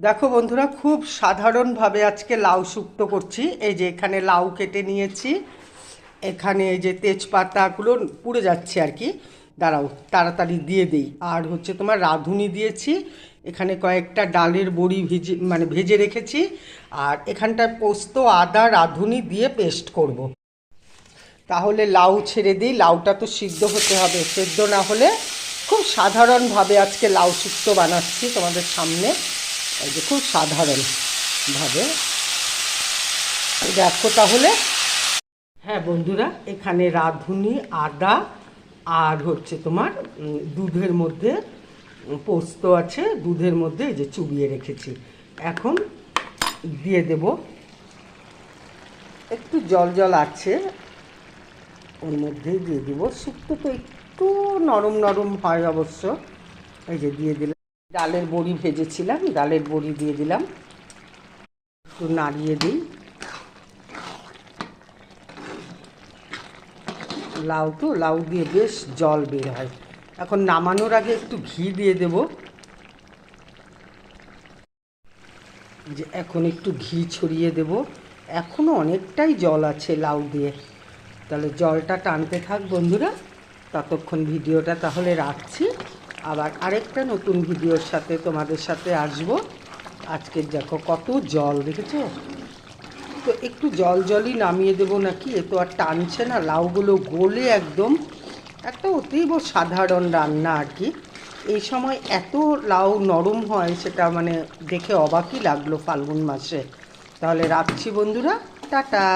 দেখো বন্ধুরা, খুব সাধারণভাবে আজকে লাউ শুক্তো করছি। এই যে এখানে লাউ কেটে নিয়েছি, এখানে এই যে তেজপাতাগুলো পুড়ে যাচ্ছে আর কি, দাঁড়াও তাড়াতাড়ি দিয়ে দেই। আর হচ্ছে তোমার রাঁধুনি দিয়েছি, এখানে কয়েকটা ডালের বড়ি ভেজে রেখেছি। আর এখানটায় পোস্ত, আদা, রাঁধুনি দিয়ে পেস্ট করব। তাহলে লাউ ছেড়ে দিই, লাউটা তো সিদ্ধ হতে হবে, সেদ্ধ না হলে। খুব সাধারণভাবে আজকে লাউ শুক্তো বানাচ্ছি তোমাদের সামনে। এই যে খুব সাধারণভাবে দেখো তাহলে। হ্যাঁ বন্ধুরা, এখানে রাঁধুনি, আদা আর হচ্ছে তোমার দুধের মধ্যে পোস্ত আছে, দুধের মধ্যে এই যে চুবিয়ে রেখেছি। এখন দিয়ে দেব, একটু জল জল আছে ওর মধ্যেই দিয়ে দিব। শুক্তো তো একটু নরম নরম হয় অবশ্য। এই যে দিয়ে দিলাম, ডালের বড়ি ভেজেছিলাম, ডালের বড়ি দিয়ে দিলাম, একটু নাড়িয়ে দিই। লাউ দিয়ে বেশ জল বের হয়। এখন নামানোর আগে একটু ঘি দিয়ে দেব। যে এখন একটু ঘি ছড়িয়ে দেব। এখনও অনেকটাই জল আছে লাউ দিয়ে, তাহলে জলটা টানতে থাক বন্ধুরা। ততক্ষণ ভিডিওটা তাহলে রাখছি, আবার আরেকটা নতুন ভিডিওর সাথে তোমাদের সাথে আসবো। আজকে দেখো কত জল, দেখেছো তো? একটু জল জলই নামিয়ে দেবো নাকি, এ তো আর টানছে না, লাউগুলো গলে একদম একটা অতীব সাধারণ রান্না আর কি। এই সময় এত লাউ নরম হয়, সেটা মানে দেখে অবাকই লাগলো ফাল্গুন মাসে। তাহলে রাখছি বন্ধুরা, টাটা।